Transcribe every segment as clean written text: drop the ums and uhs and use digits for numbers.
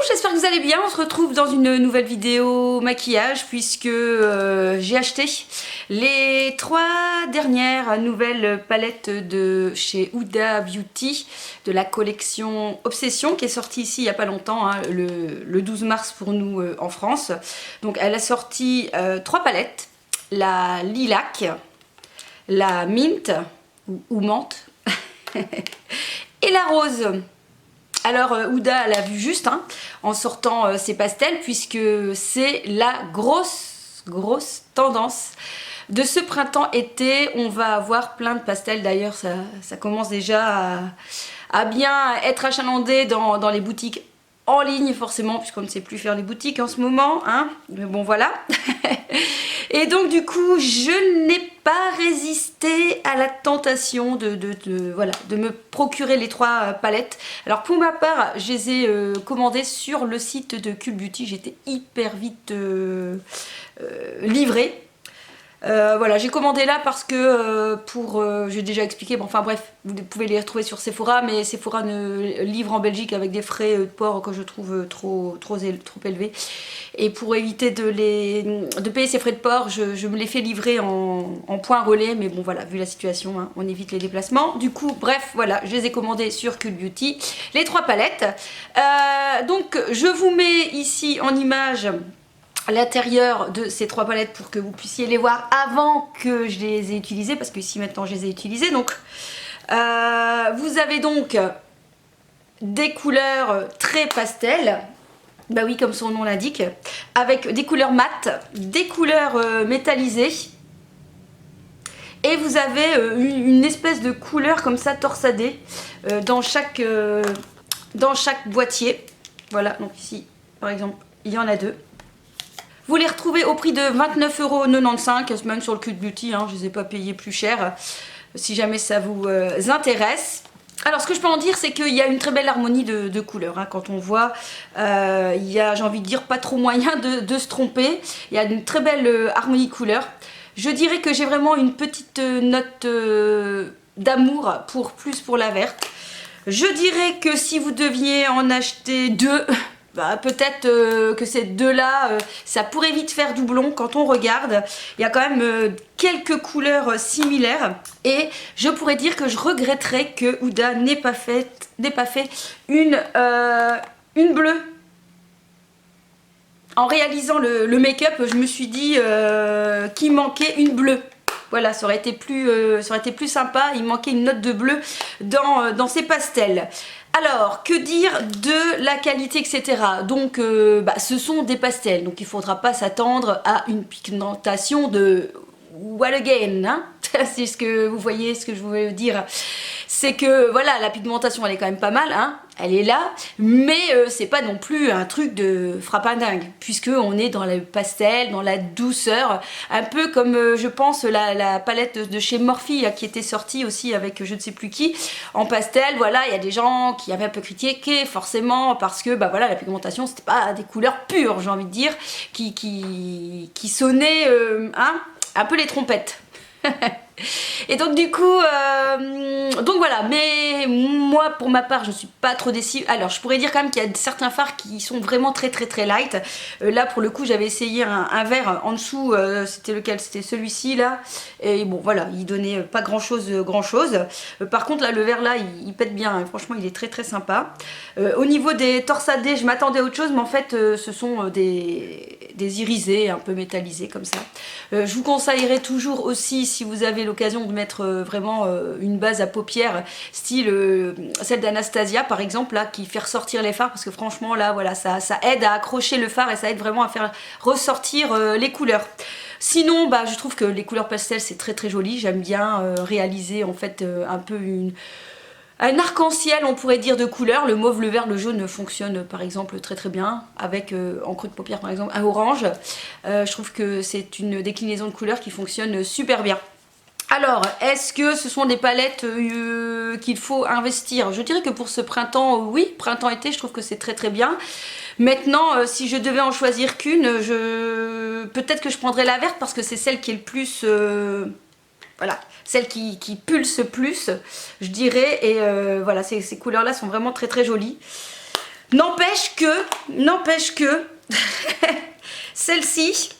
j'espère que vous allez bien. On se retrouve dans une nouvelle vidéo maquillage puisque j'ai acheté les 3 dernières nouvelles palettes de chez Huda Beauty de la collection Obsession qui est sortie ici il n'y a pas longtemps, hein, le 12 mars pour nous en France. Donc elle a sorti 3 palettes, la lilac, la mint ou menthe et la rose. Alors Huda l'a vu juste hein, en sortant ses pastels puisque c'est la grosse tendance de ce printemps-été. On va avoir plein de pastels, d'ailleurs ça commence déjà à bien être achalandé dans les boutiques en ligne forcément puisqu'on ne sait plus faire les boutiques en ce moment hein. Mais bon voilà. Et donc du coup je n'ai pas résisté à la tentation de me procurer les 3 palettes. Alors pour ma part je les ai commandées sur le site de Cult Beauty. J'étais hyper vite livrée. Voilà, j'ai commandé là parce que j'ai déjà expliqué, bon, enfin bref, vous pouvez les retrouver sur Sephora, mais Sephora ne livre en Belgique avec des frais de port que je trouve trop élevés. Et pour éviter de payer ces frais de port, je me les fais livrer en point relais, mais bon voilà, vu la situation, hein, on évite les déplacements. Du coup, bref, voilà, je les ai commandés sur Cult Beauty, les 3 palettes. Donc je vous mets ici en image à l'intérieur de ces 3 palettes pour que vous puissiez les voir avant que je les ai utilisées, parce que ici maintenant je les ai utilisées. Donc vous avez donc des couleurs très pastel, bah oui comme son nom l'indique, avec des couleurs mates, des couleurs métallisées, et vous avez une espèce de couleur comme ça torsadée dans chaque boîtier. Voilà, donc ici par exemple il y en a 2. Vous les retrouvez au prix de 29,95 €, même sur le Cult Beauty, hein, je ne les ai pas payés plus cher, si jamais ça vous intéresse. Alors ce que je peux en dire, c'est qu'il y a une très belle harmonie de couleurs, hein. Quand on voit, il y a, j'ai envie de dire, pas trop moyen de se tromper. Il y a une très belle harmonie de couleurs. Je dirais que j'ai vraiment une petite note d'amour pour la verte. Je dirais que si vous deviez en acheter 2... bah, peut-être que ces 2-là, ça pourrait vite faire doublon quand on regarde. Il y a quand même quelques couleurs similaires. Et je pourrais dire que je regretterais que Huda n'ait pas fait une bleue. En réalisant le make-up, je me suis dit qu'il manquait une bleue. Voilà, ça aurait été plus sympa. Il manquait une note de bleu dans ces pastels. Alors, que dire de la qualité, etc. Donc, ce sont des pastels, donc il ne faudra pas s'attendre à une pigmentation de what again, hein. C'est ce que vous voyez, ce que je voulais dire. C'est que, voilà, la pigmentation, elle est quand même pas mal, hein. Elle est là, mais c'est pas non plus un truc de frappandingue, puisqu'on est dans le pastel, dans la douceur, un peu comme, je pense, la palette de chez Morphe qui était sortie aussi avec je ne sais plus qui, en pastel. Voilà, il y a des gens qui avaient un peu critiqué, forcément, parce que, bah voilà, la pigmentation, c'était pas des couleurs pures, j'ai envie de dire, qui sonnaient, hein, un peu les trompettes. Et donc du coup, donc voilà, mais moi pour ma part je suis pas trop déçue. Alors je pourrais dire quand même qu'il y a certains fards qui sont vraiment très light. Là pour le coup j'avais essayé un vert en dessous, c'était lequel? C'était celui-ci là. Et bon voilà, il donnait pas grand chose. Par contre là le vert là il pète bien, hein. Franchement il est très sympa. Au niveau des torsadés je m'attendais à autre chose, mais en fait ce sont des irisés un peu métallisés comme ça. Je vous conseillerais toujours aussi, si vous avez l'occasion de mettre vraiment une base à paupières style celle d'Anastasia par exemple là, qui fait ressortir les fards, parce que franchement là voilà ça aide à accrocher le fard et ça aide vraiment à faire ressortir les couleurs. Sinon bah je trouve que les couleurs pastel c'est très joli. J'aime bien réaliser en fait un peu un arc-en-ciel on pourrait dire de couleurs. Le mauve, le vert, le jaune fonctionne par exemple très bien avec en creux de paupière par exemple un orange. Je trouve que c'est une déclinaison de couleurs qui fonctionne super bien. Alors, est-ce que ce sont des palettes qu'il faut investir? Je dirais que pour ce printemps, oui, printemps-été, je trouve que c'est très bien. Maintenant, si je devais en choisir qu'une, peut-être que je prendrais la verte parce que c'est celle qui est le plus... voilà, celle qui pulse plus, je dirais. Et voilà, ces couleurs-là sont vraiment très jolies. N'empêche que, celle-ci,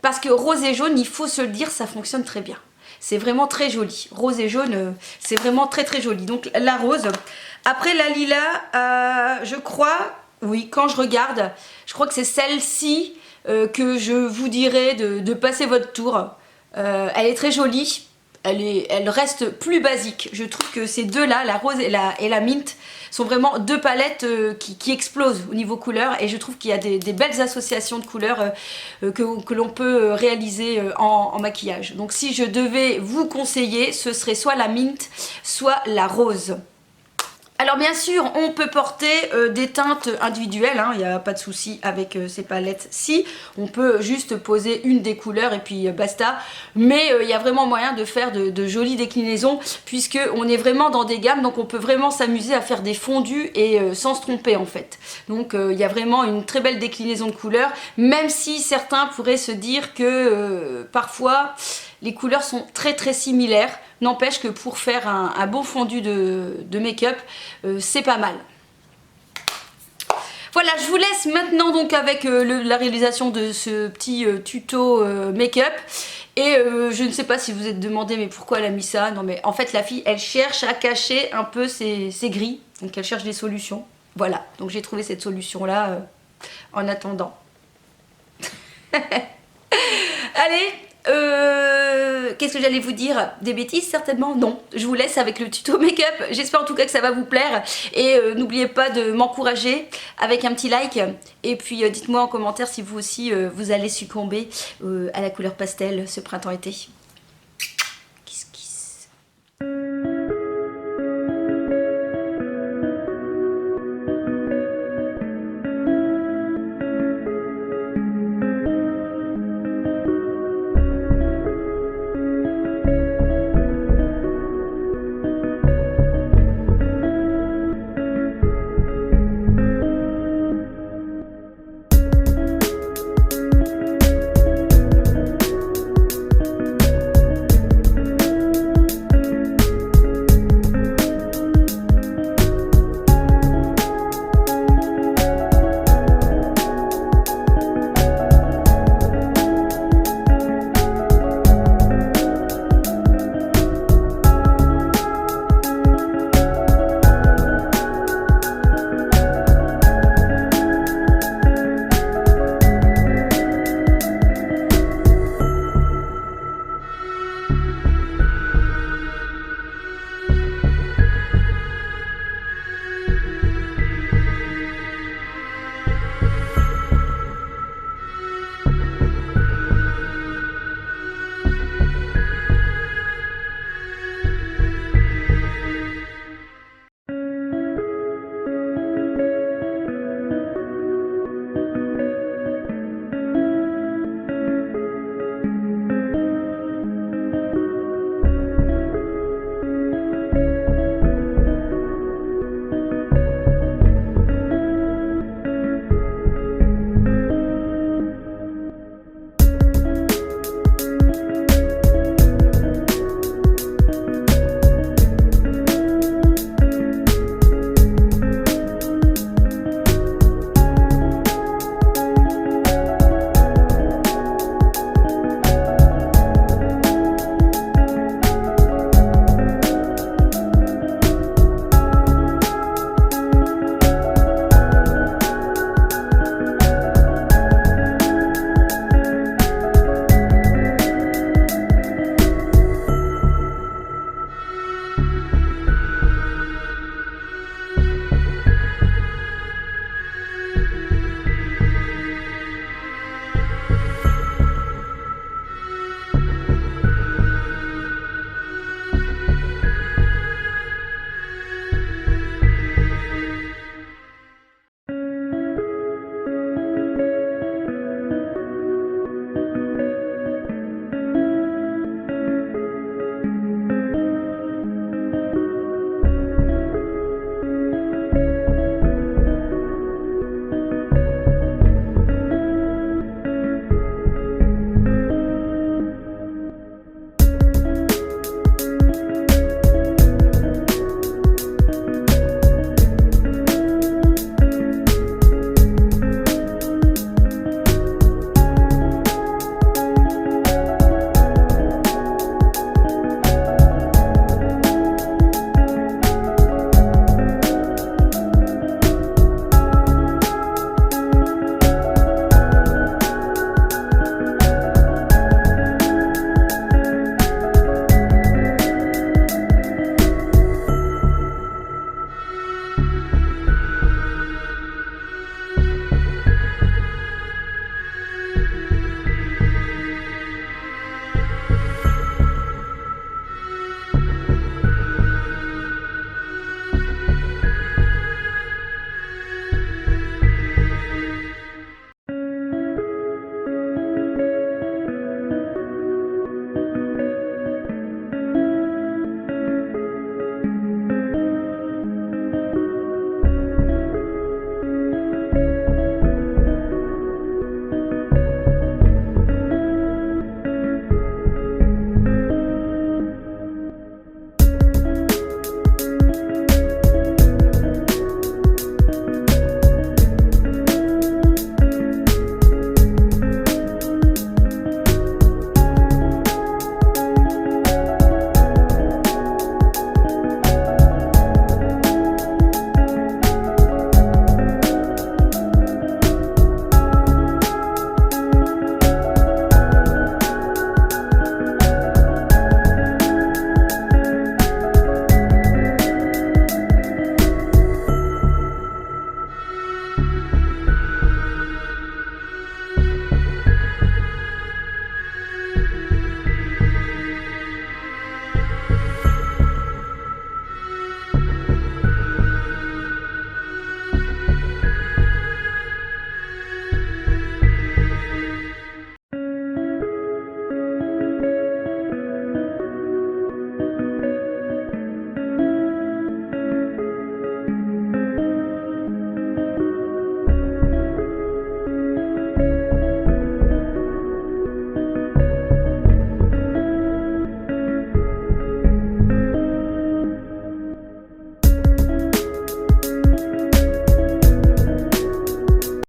parce que rose et jaune, il faut se le dire, ça fonctionne très bien. C'est vraiment très joli. Rose et jaune, c'est vraiment très très joli. Donc la rose. Après la lilas, je crois, oui, quand je regarde, je crois que c'est celle-ci que je vous dirais de passer votre tour. Elle est très jolie. Elle reste plus basique. Je trouve que ces deux-là, la rose et la mint, sont vraiment deux palettes qui explosent au niveau couleur. Et je trouve qu'il y a des belles associations de couleurs que l'on peut réaliser en maquillage. Donc si je devais vous conseiller, ce serait soit la mint, soit la rose. Alors bien sûr, on peut porter des teintes individuelles, il n'y a pas de souci avec ces palettes-ci. On peut juste poser une des couleurs et puis basta. Mais il y a vraiment moyen de faire de jolies déclinaisons puisque on est vraiment dans des gammes, donc on peut vraiment s'amuser à faire des fondus et sans se tromper en fait. Donc il y a vraiment une très belle déclinaison de couleurs, même si certains pourraient se dire que parfois les couleurs sont très très similaires. N'empêche que pour faire un bon fondu de make-up, c'est pas mal. Voilà, je vous laisse maintenant donc avec la réalisation de ce petit tuto make-up. Et je ne sais pas si vous êtes demandé mais pourquoi elle a mis ça. Non mais en fait la fille elle cherche à cacher un peu ses gris. Donc elle cherche des solutions. Voilà, donc j'ai trouvé cette solution là en attendant. Allez, qu'est-ce que j'allais vous dire? Des bêtises certainement? Non, je vous laisse avec le tuto make-up. J'espère en tout cas que ça va vous plaire. Et n'oubliez pas de m'encourager avec un petit like. Et puis dites-moi en commentaire si vous aussi vous allez succomber à la couleur pastel ce printemps-été.